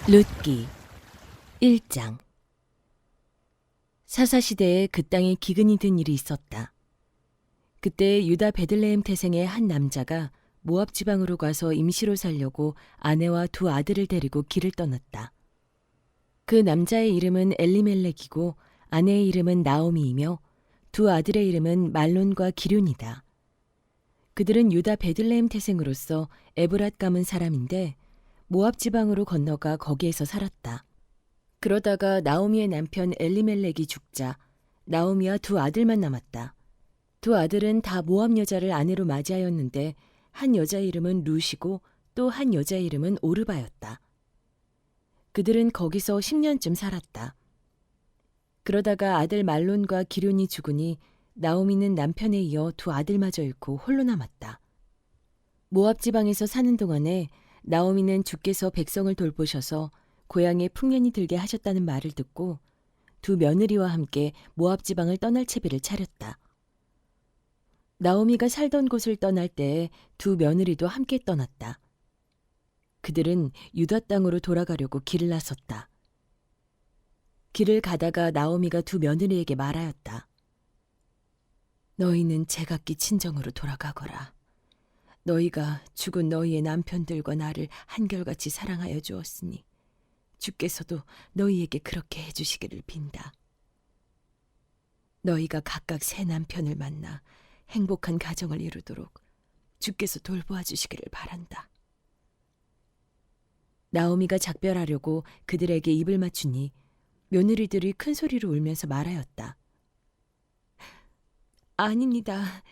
룻기 1장. 사사시대에 그 땅에 기근이 든 일이 있었다. 그때 유다 베들레헴 태생의 한 남자가 모압 지방으로 가서 임시로 살려고 아내와 두 아들을 데리고 길을 떠났다. 그 남자의 이름은 엘리멜렉이고 아내의 이름은 나오미이며 두 아들의 이름은 말론과 기륜이다. 그들은 유다 베들레헴 태생으로서 에브랏 가문 사람인데 모압 지방으로 건너가 거기에서 살았다. 그러다가 나오미의 남편 엘리멜렉이 죽자 나오미와 두 아들만 남았다. 두 아들은 다 모압 여자를 아내로 맞이하였는데 한 여자의 이름은 룻이고 또 한 여자의 이름은 오르바였다. 그들은 거기서 10년쯤 살았다. 그러다가 아들 말론과 기륜이 죽으니 나오미는 남편에 이어 두 아들마저 잃고 홀로 남았다. 모압 지방에서 사는 동안에 나오미는 주께서 백성을 돌보셔서 고향에 풍년이 들게 하셨다는 말을 듣고 두 며느리와 함께 모압 지방을 떠날 채비를 차렸다. 나오미가 살던 곳을 떠날 때에 두 며느리도 함께 떠났다. 그들은 유다 땅으로 돌아가려고 길을 나섰다. 길을 가다가 나오미가 두 며느리에게 말하였다. 너희는 제각기 친정으로 돌아가거라. 너희가 죽은 너희의 남편들과 나를 한결같이 사랑하여 주었으니 주께서도 너희에게 그렇게 해주시기를 빈다. 너희가 각각 새 남편을 만나 행복한 가정을 이루도록 주께서 돌보아 주시기를 바란다. 나오미가 작별하려고 그들에게 입을 맞추니 며느리들이 큰 소리로 울면서 말하였다. 아닙니다.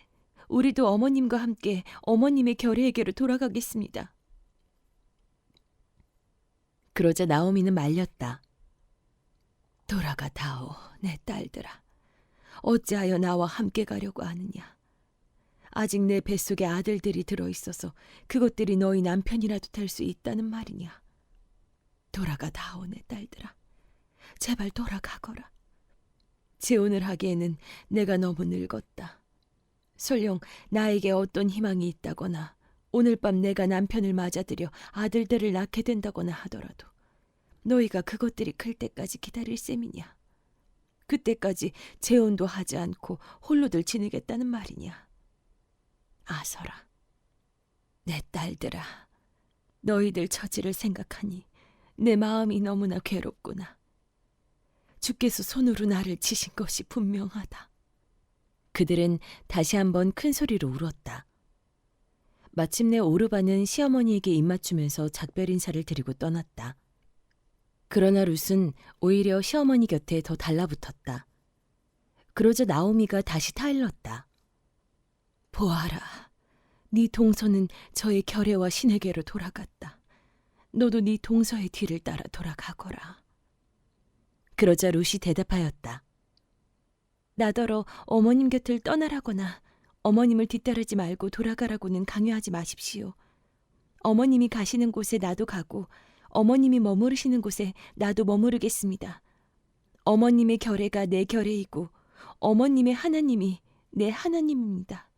우리도 어머님과 함께 어머님의 결례에게로 돌아가겠습니다. 그러자 나오미는 말렸다. 돌아가다오, 내 딸들아. 어찌하여 나와 함께 가려고 하느냐. 아직 내 뱃속에 아들들이 들어있어서 그것들이 너희 남편이라도 될 수 있다는 말이냐. 돌아가다오, 내 딸들아. 제발 돌아가거라. 재혼을 하기에는 내가 너무 늙었다. 설령 나에게 어떤 희망이 있다거나 오늘 밤 내가 남편을 맞아들여 아들들을 낳게 된다거나 하더라도 너희가 그것들이 클 때까지 기다릴 셈이냐. 그때까지 재혼도 하지 않고 홀로들 지내겠다는 말이냐. 아서라, 내 딸들아, 너희들 처지를 생각하니 내 마음이 너무나 괴롭구나. 주께서 손으로 나를 치신 것이 분명하다. 그들은 다시 한번 큰 소리로 울었다. 마침내 오르바는 시어머니에게 입맞추면서 작별 인사를 드리고 떠났다. 그러나 룻은 오히려 시어머니 곁에 더 달라붙었다. 그러자 나오미가 다시 타일렀다. 보아라, 네 동서는 저의 결례와 신에게로 돌아갔다. 너도 네 동서의 뒤를 따라 돌아가거라. 그러자 룻이 대답하였다. 나더러 어머님 곁을 떠나라거나 어머님을 뒤따르지 말고 돌아가라고는 강요하지 마십시오. 어머님이 가시는 곳에 나도 가고 어머님이 머무르시는 곳에 나도 머무르겠습니다. 어머님의 결례가 내 결례이고 어머님의 하나님이 내 하나님입니다.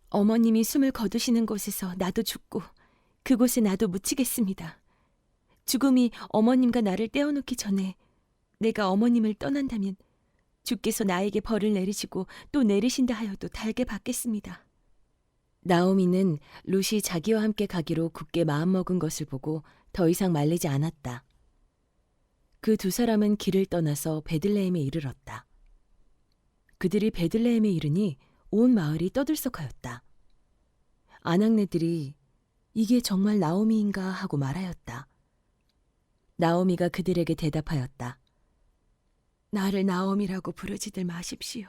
어머님이 숨을 거두시는 곳에서 나도 죽고 그곳에 나도 묻히겠습니다. 죽음이 어머님과 나를 떼어놓기 전에 내가 어머님을 떠난다면 주께서 나에게 벌을 내리시고 또 내리신다 하여도 달게 받겠습니다. 나오미는 룻이 자기와 함께 가기로 굳게 마음먹은 것을 보고 더 이상 말리지 않았다. 그 두 사람은 길을 떠나서 베들레헴에 이르렀다. 그들이 베들레헴에 이르니 온 마을이 떠들썩하였다. 아낙네들이 이게 정말 나오미인가 하고 말하였다. 나오미가 그들에게 대답하였다. 나를 나오미라고 부르지들 마십시오.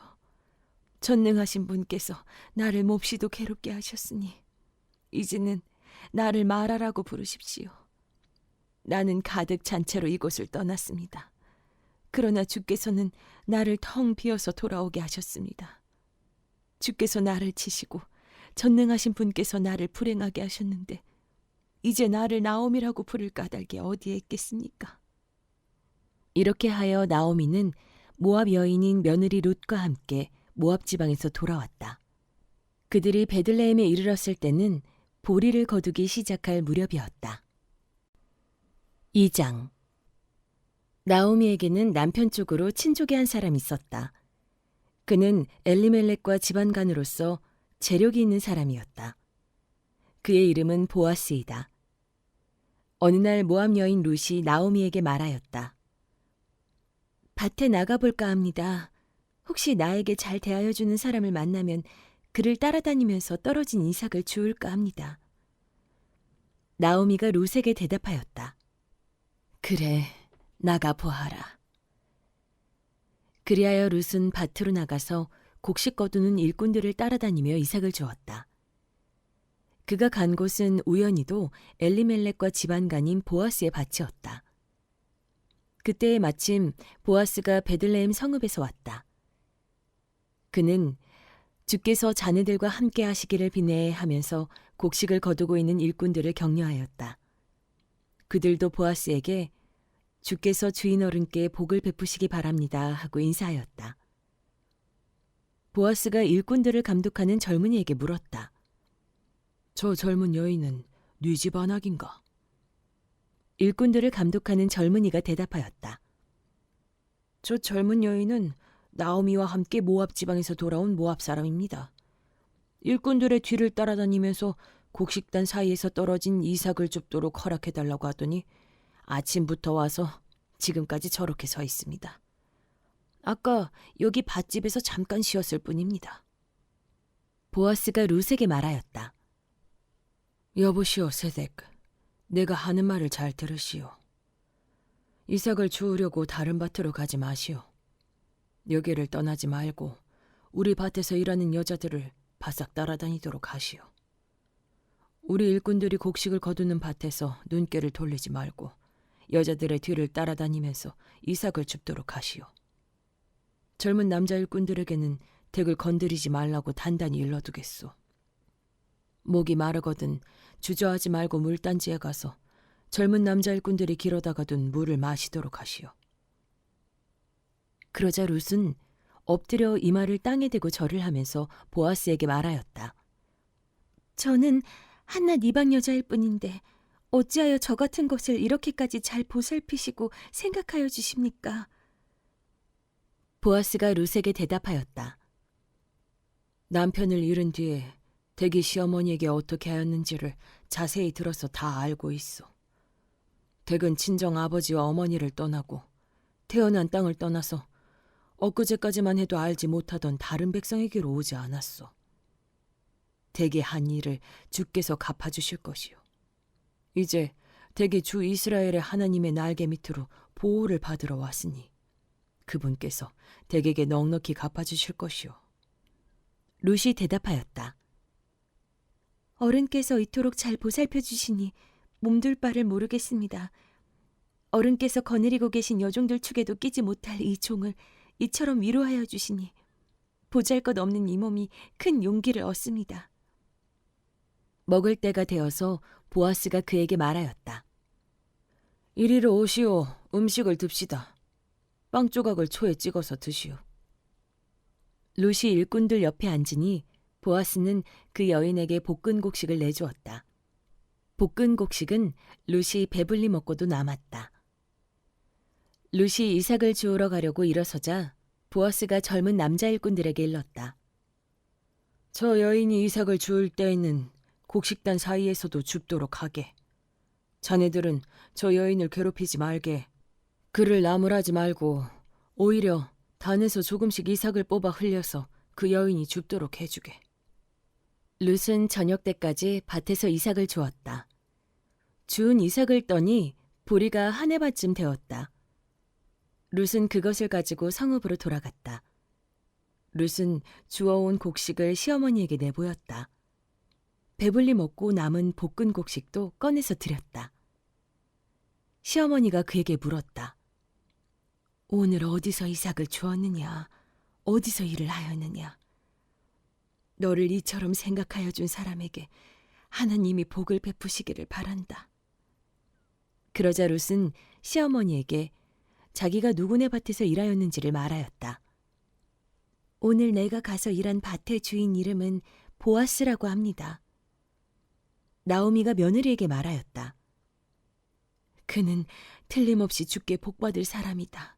전능하신 분께서 나를 몹시도 괴롭게 하셨으니 이제는 나를 마라라고 부르십시오. 나는 가득 찬 채로 이곳을 떠났습니다. 그러나 주께서는 나를 텅 비어서 돌아오게 하셨습니다. 주께서 나를 치시고 전능하신 분께서 나를 불행하게 하셨는데 이제 나를 나오미라고 부를 까닭이 어디에 있겠습니까? 이렇게 하여 나오미는 모압 여인인 며느리 룻과 함께 모압 지방에서 돌아왔다. 그들이 베들레헴에 이르렀을 때는 보리를 거두기 시작할 무렵이었다. 2장. 나오미에게는 남편 쪽으로 친족의 한 사람이 있었다. 그는 엘리멜렉과 집안간으로서 재력이 있는 사람이었다. 그의 이름은 보아스이다. 어느 날 모압 여인 룻이 나오미에게 말하였다. 밭에 나가볼까 합니다. 혹시 나에게 잘 대하여주는 사람을 만나면 그를 따라다니면서 떨어진 이삭을 주울까 합니다. 나오미가 룻에게 대답하였다. 그래, 나가보아라. 그리하여 룻은 밭으로 나가서 곡식 거두는 일꾼들을 따라다니며 이삭을 주었다. 그가 간 곳은 우연히도 엘리멜렉과 집안간인 보아스의 밭이었다. 그때에 마침 보아스가 베들레헴 성읍에서 왔다. 그는 주께서 자네들과 함께 하시기를 비내해 하면서 곡식을 거두고 있는 일꾼들을 격려하였다. 그들도 보아스에게 주께서 주인 어른께 복을 베푸시기 바랍니다 하고 인사하였다. 보아스가 일꾼들을 감독하는 젊은이에게 물었다. 저 젊은 여인은 네 집 안악인가? 일꾼들을 감독하는 젊은이가 대답하였다. 저 젊은 여인은 나오미와 함께 모압 지방에서 돌아온 모압 사람입니다. 일꾼들의 뒤를 따라다니면서 곡식단 사이에서 떨어진 이삭을 줍도록 허락해달라고 하더니 아침부터 와서 지금까지 저렇게 서 있습니다. 아까 여기 밭집에서 잠깐 쉬었을 뿐입니다. 보아스가 룻에게 말하였다. 여보시오 세덱, 내가 하는 말을 잘 들으시오. 이삭을 주우려고 다른 밭으로 가지 마시오. 여기를 떠나지 말고 우리 밭에서 일하는 여자들을 바싹 따라다니도록 하시오. 우리 일꾼들이 곡식을 거두는 밭에서 눈길을 돌리지 말고 여자들의 뒤를 따라다니면서 이삭을 줍도록 하시오. 젊은 남자 일꾼들에게는 덱을 건드리지 말라고 단단히 일러두겠소. 목이 마르거든 주저하지 말고 물단지에 가서 젊은 남자 일꾼들이 길어다가 둔 물을 마시도록 하시오. 그러자 룻은 엎드려 이마를 땅에 대고 절을 하면서 보아스에게 말하였다. 저는 한낱 이방 여자일 뿐인데 어찌하여 저 같은 것을 이렇게까지 잘 보살피시고 생각하여 주십니까? 보아스가 룻에게 대답하였다. 남편을 잃은 뒤에 댁이 시어머니에게 어떻게 하였는지를 자세히 들어서 다 알고 있어. 댁은 친정 아버지와 어머니를 떠나고 태어난 땅을 떠나서 엊그제까지만 해도 알지 못하던 다른 백성에게로 오지 않았어. 댁의 한 일을 주께서 갚아주실 것이요. 이제 댁이 주 이스라엘의 하나님의 날개 밑으로 보호를 받으러 왔으니 그분께서 댁에게 넉넉히 갚아주실 것이요. 룻이 대답하였다. 어른께서 이토록 잘 보살펴 주시니 몸둘 바를 모르겠습니다. 어른께서 거느리고 계신 여종들 축에도 끼지 못할 이 종을 이처럼 위로하여 주시니 보잘것없는 이 몸이 큰 용기를 얻습니다. 먹을 때가 되어서 보아스가 그에게 말하였다. 이리로 오시오. 음식을 듭시다. 빵 조각을 초에 찍어서 드시오. 룻이 일꾼들 옆에 앉으니 보아스는 그 여인에게 볶은 곡식을 내주었다. 볶은 곡식은 룻이 배불리 먹고도 남았다. 룻이 이삭을 주우러 가려고 일어서자 보아스가 젊은 남자 일꾼들에게 일렀다. 저 여인이 이삭을 주울 때에는 곡식단 사이에서도 줍도록 하게. 자네들은 저 여인을 괴롭히지 말게. 그를 나무라지 말고 오히려 단에서 조금씩 이삭을 뽑아 흘려서 그 여인이 줍도록 해주게. 룻은 저녁 때까지 밭에서 이삭을 주었다. 주운 이삭을 떠니 보리가 한 해밭쯤 되었다. 룻은 그것을 가지고 성읍으로 돌아갔다. 룻은 주워온 곡식을 시어머니에게 내보였다. 배불리 먹고 남은 볶은 곡식도 꺼내서 드렸다. 시어머니가 그에게 물었다. 오늘 어디서 이삭을 주었느냐? 어디서 일을 하였느냐? 너를 이처럼 생각하여 준 사람에게 하나님이 복을 베푸시기를 바란다. 그러자 룻은 시어머니에게 자기가 누구네 밭에서 일하였는지를 말하였다. 오늘 내가 가서 일한 밭의 주인 이름은 보아스라고 합니다. 나오미가 며느리에게 말하였다. 그는 틀림없이 주께 복받을 사람이다.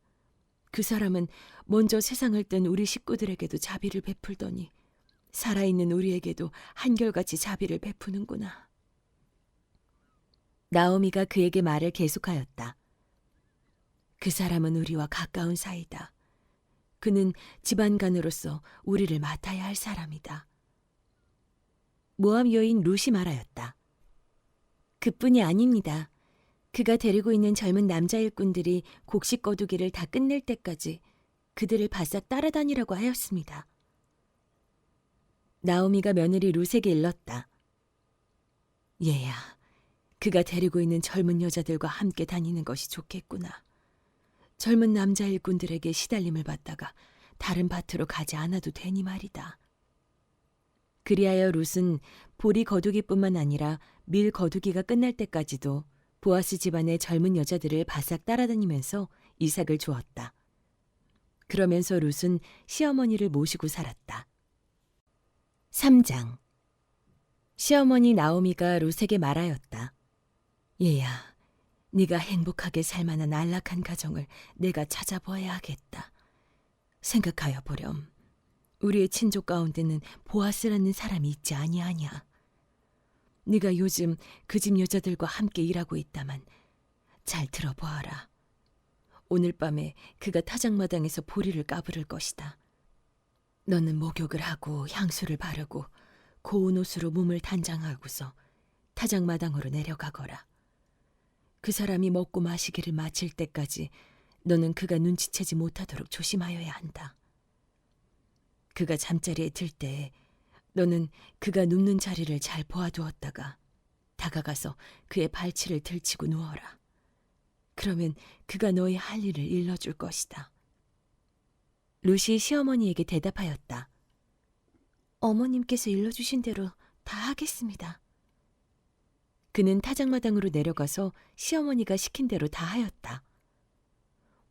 그 사람은 먼저 세상을 뜬 우리 식구들에게도 자비를 베풀더니 살아있는 우리에게도 한결같이 자비를 베푸는구나. 나오미가 그에게 말을 계속하였다. 그 사람은 우리와 가까운 사이다. 그는 집안간으로서 우리를 맡아야 할 사람이다. 모압 여인 룻이 말하였다. 그뿐이 아닙니다. 그가 데리고 있는 젊은 남자 일꾼들이 곡식 거두기를 다 끝낼 때까지 그들을 바싹 따라다니라고 하였습니다. 나오미가 며느리 룻에게 일렀다. 얘야, 그가 데리고 있는 젊은 여자들과 함께 다니는 것이 좋겠구나. 젊은 남자 일꾼들에게 시달림을 받다가 다른 밭으로 가지 않아도 되니 말이다. 그리하여 룻은 보리 거두기뿐만 아니라 밀 거두기가 끝날 때까지도 보아스 집안의 젊은 여자들을 바싹 따라다니면서 이삭을 주었다. 그러면서 룻은 시어머니를 모시고 살았다. 3장. 시어머니 나오미가 룻에게 말하였다. 얘야, 네가 행복하게 살 만한 안락한 가정을 내가 찾아보아야 하겠다. 생각하여 보렴. 우리의 친족 가운데는 보아스라는 사람이 있지 아니하냐. 네가 요즘 그 집 여자들과 함께 일하고 있다만 잘 들어보아라. 오늘 밤에 그가 타작마당에서 보리를 까부를 것이다. 너는 목욕을 하고 향수를 바르고 고운 옷으로 몸을 단장하고서 타작마당으로 내려가거라. 그 사람이 먹고 마시기를 마칠 때까지 너는 그가 눈치채지 못하도록 조심하여야 한다. 그가 잠자리에 들 때 너는 그가 눕는 자리를 잘 보아두었다가 다가가서 그의 발치를 들치고 누워라. 그러면 그가 너의 할 일을 일러줄 것이다. 룻이 시어머니에게 대답하였다. 어머님께서 일러주신 대로 다 하겠습니다. 그는 타작마당으로 내려가서 시어머니가 시킨 대로 다 하였다.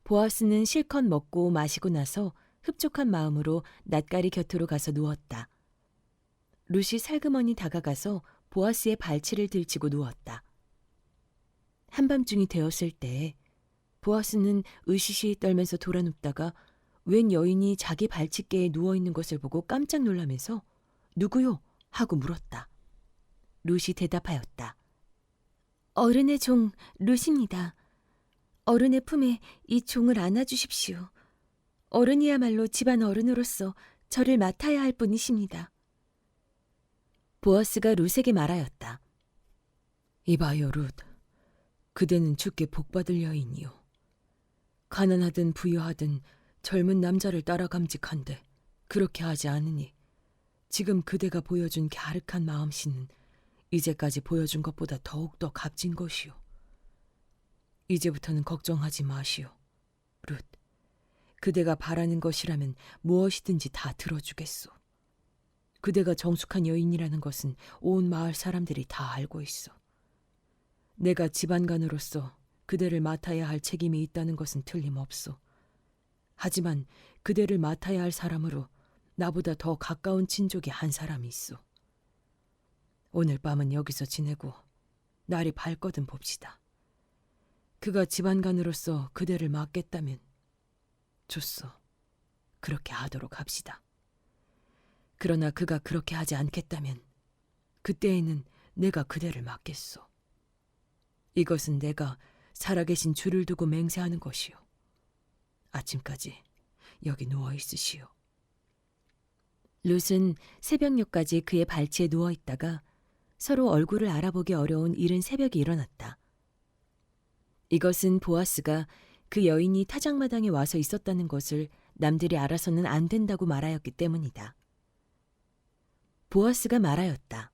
보아스는 실컷 먹고 마시고 나서 흡족한 마음으로 낫가리 곁으로 가서 누웠다. 룻이 살그머니 다가가서 보아스의 발치를 들치고 누웠다. 한밤중이 되었을 때 보아스는 으시시 떨면서 돌아눕다가 웬 여인이 자기 발치께에 누워있는 것을 보고 깜짝 놀라면서 누구요? 하고 물었다. 룻이 대답하였다. 어른의 종 룻입니다. 어른의 품에 이 종을 안아주십시오. 어른이야말로 집안 어른으로서 저를 맡아야 할 분이십니다. 보아스가 룻에게 말하였다. 이봐요, 룻. 그대는 주께 복받을 여인이요. 가난하든 부유하든 젊은 남자를 따라 감직한데 그렇게 하지 않으니 지금 그대가 보여준 갸륵한 마음씨는 이제까지 보여준 것보다 더욱더 값진 것이요. 이제부터는 걱정하지 마시오, 룻. 그대가 바라는 것이라면 무엇이든지 다 들어주겠소. 그대가 정숙한 여인이라는 것은 온 마을 사람들이 다 알고 있어. 내가 집안간으로서 그대를 맡아야 할 책임이 있다는 것은 틀림없소. 하지만 그대를 맡아야 할 사람으로 나보다 더 가까운 친족이 한 사람이 있어. 오늘 밤은 여기서 지내고 날이 밝거든 봅시다. 그가 집안간으로서 그대를 맡겠다면 좋소. 그렇게 하도록 합시다. 그러나 그가 그렇게 하지 않겠다면 그때에는 내가 그대를 맡겠소. 이것은 내가 살아계신 주를 두고 맹세하는 것이요. 아침까지 여기 누워 있으시오. 룻은 새벽녘까지 그의 발치에 누워 있다가 서로 얼굴을 알아보기 어려운 이른 새벽에 일어났다. 이것은 보아스가 그 여인이 타작마당에 와서 있었다는 것을 남들이 알아서는 안 된다고 말하였기 때문이다. 보아스가 말하였다.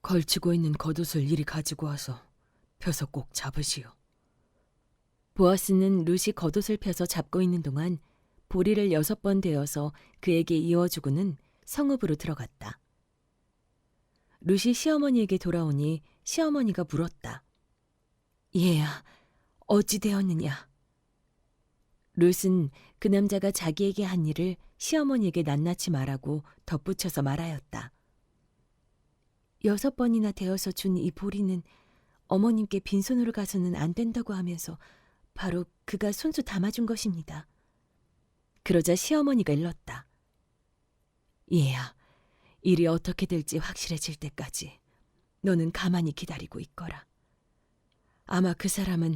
걸치고 있는 겉옷을 이리 가지고 와서 펴서 꼭 잡으시오. 보아스는 룻이 겉옷을 펴서 잡고 있는 동안 보리를 6번 되어서 그에게 이어주고는 성읍으로 들어갔다. 룻이 시어머니에게 돌아오니 시어머니가 물었다. 얘야, 어찌 되었느냐? 룻은 그 남자가 자기에게 한 일을 시어머니에게 낱낱이 말하고 덧붙여서 말하였다. 6번이나 되어서 준 이 보리는 어머님께 빈손으로 가서는 안 된다고 하면서 바로 그가 손수 담아준 것입니다. 그러자 시어머니가 일렀다. 얘야, 일이 어떻게 될지 확실해질 때까지 너는 가만히 기다리고 있거라. 아마 그 사람은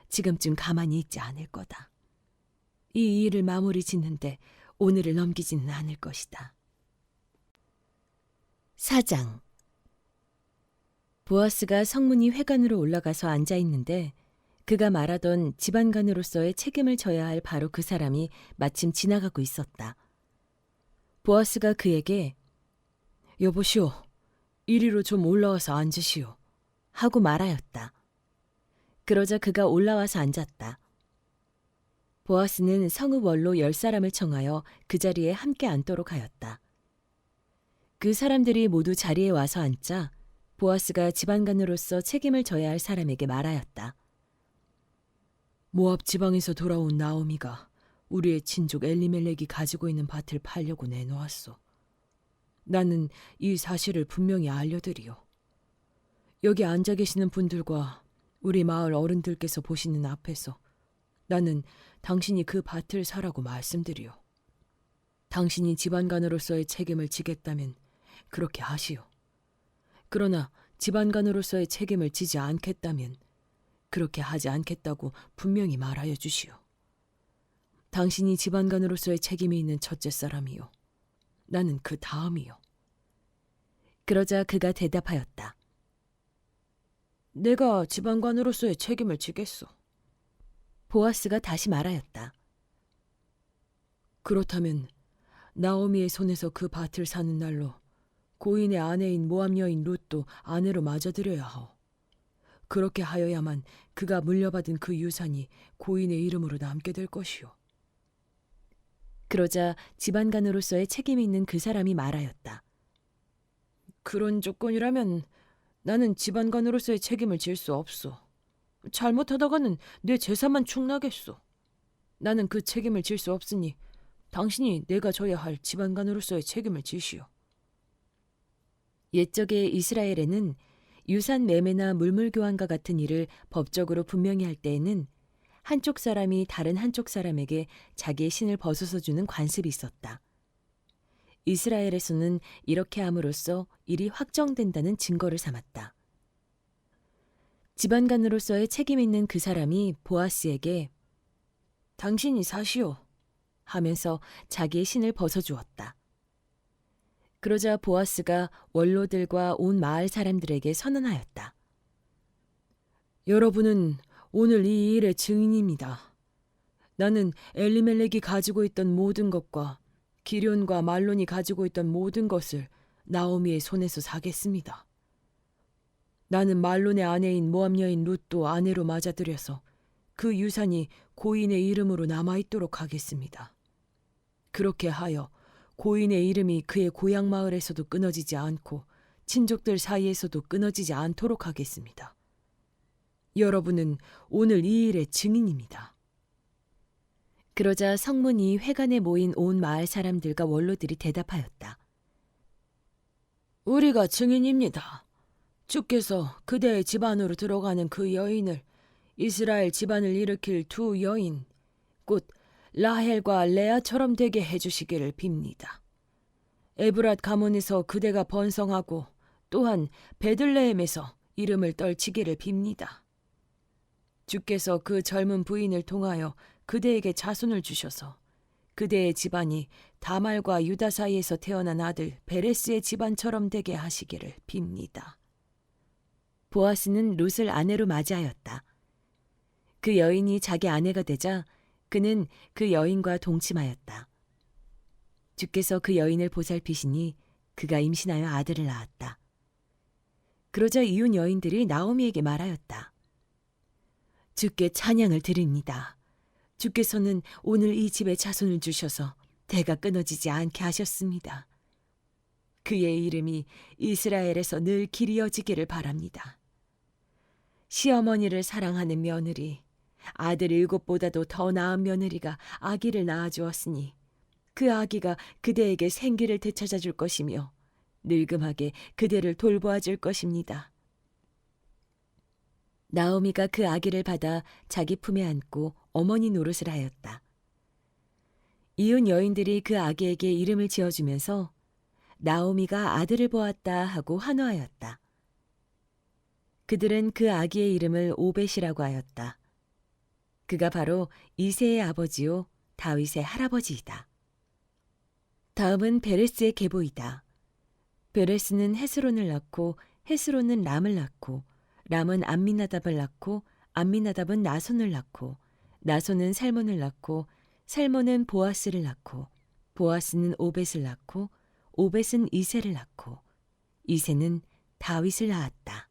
지금쯤 가만히 있지 않을 거다. 이 일을 마무리 짓는데 오늘을 넘기지는 않을 것이다. 4장. 보아스가 성문이 회관으로 올라가서 앉아 있는데 그가 말하던 집안관으로서의 책임을 져야 할 바로 그 사람이 마침 지나가고 있었다. 보아스가 그에게 여보시오, 이리로 좀 올라와서 앉으시오 하고 말하였다. 그러자 그가 올라와서 앉았다. 보아스는 성읍 원로 10사람을 청하여 그 자리에 함께 앉도록 하였다. 그 사람들이 모두 자리에 와서 앉자 보아스가 집안관으로서 책임을 져야 할 사람에게 말하였다. 모압 지방에서 돌아온 나오미가 우리의 친족 엘리멜렉이 가지고 있는 밭을 팔려고 내놓았소. 나는 이 사실을 분명히 알려드리오. 여기 앉아 계시는 분들과 우리 마을 어른들께서 보시는 앞에서 나는 당신이 그 밭을 사라고 말씀드리오. 당신이 집안관으로서의 책임을 지겠다면 그렇게 하시오. 그러나 집안관으로서의 책임을 지지 않겠다면 그렇게 하지 않겠다고 분명히 말하여 주시오. 당신이 집안관으로서의 책임이 있는 첫째 사람이요. 나는 그 다음이요. 그러자 그가 대답하였다. 내가 집안관으로서의 책임을 지겠소. 보아스가 다시 말하였다. 그렇다면 나오미의 손에서 그 밭을 사는 날로 고인의 아내인 모압 여인 룻도 아내로 맞아들여야 하오. 그렇게 하여야만 그가 물려받은 그 유산이 고인의 이름으로 남게 될 것이오. 그러자 집안관으로서의 책임이 있는 그 사람이 말하였다. 그런 조건이라면 나는 집안관으로서의 책임을 질 수 없소. 잘못하다가는 내 재산만 축나겠소. 나는 그 책임을 질 수 없으니 당신이 내가 져야 할 집안관으로서의 책임을 지시오. 옛적에 이스라엘에는 유산 매매나 물물 교환과 같은 일을 법적으로 분명히 할 때에는 한쪽 사람이 다른 한쪽 사람에게 자기의 신을 벗어서 주는 관습이 있었다. 이스라엘에서는 이렇게 함으로써 일이 확정된다는 증거를 삼았다. 집안관으로서의 책임 있는 그 사람이 보아스에게 당신이 사시오 하면서 자기의 신을 벗어주었다. 그러자 보아스가 원로들과 온 마을 사람들에게 선언하였다. 여러분은 오늘 이 일의 증인입니다. 나는 엘리멜렉이 가지고 있던 모든 것과 기럨과 말론이 가지고 있던 모든 것을 나오미의 손에서 사겠습니다. 나는 말론의 아내인 모압 여인 룻도 아내로 맞아들여서 그 유산이 고인의 이름으로 남아있도록 하겠습니다. 그렇게 하여 고인의 이름이 그의 고향 마을에서도 끊어지지 않고 친족들 사이에서도 끊어지지 않도록 하겠습니다. 여러분은 오늘 이 일의 증인입니다. 그러자 성문이 회관에 모인 온 마을 사람들과 원로들이 대답하였다. 우리가 증인입니다. 주께서 그대의 집안으로 들어가는 그 여인을 이스라엘 집안을 일으킬 두 여인, 곧 라헬과 레아처럼 되게 해주시기를 빕니다. 에브랏 가문에서 그대가 번성하고 또한 베들레헴에서 이름을 떨치기를 빕니다. 주께서 그 젊은 부인을 통하여 그대에게 자손을 주셔서 그대의 집안이 다말과 유다 사이에서 태어난 아들 베레스의 집안처럼 되게 하시기를 빕니다. 보아스는 룻을 아내로 맞이하였다. 그 여인이 자기 아내가 되자 그는 그 여인과 동침하였다. 주께서 그 여인을 보살피시니 그가 임신하여 아들을 낳았다. 그러자 이웃 여인들이 나오미에게 말하였다. 주께 찬양을 드립니다. 주께서는 오늘 이 집에 자손을 주셔서 대가 끊어지지 않게 하셨습니다. 그의 이름이 이스라엘에서 늘 길이어지기를 바랍니다. 시어머니를 사랑하는 며느리, 아들 7보다도 더 나은 며느리가 아기를 낳아주었으니 그 아기가 그대에게 생기를 되찾아 줄 것이며 늙음하게 그대를 돌보아 줄 것입니다. 나오미가 그 아기를 받아 자기 품에 안고 어머니 노릇을 하였다. 이웃 여인들이 그 아기에게 이름을 지어주면서 나오미가 아들을 보았다 하고 환호하였다. 그들은 그 아기의 이름을 오벳이라고 하였다. 그가 바로 이새의 아버지요 다윗의 할아버지이다. 다음은 베레스의 계보이다. 베레스는 헤스론을 낳고 헤스론은 람을 낳고 람은 암미나답을 낳고 암미나답은 나손을 낳고 나손은 살몬을 낳고 살몬은 보아스를 낳고 보아스는 오벳을 낳고 오벳은 이새를 낳고 이새는 다윗을 낳았다.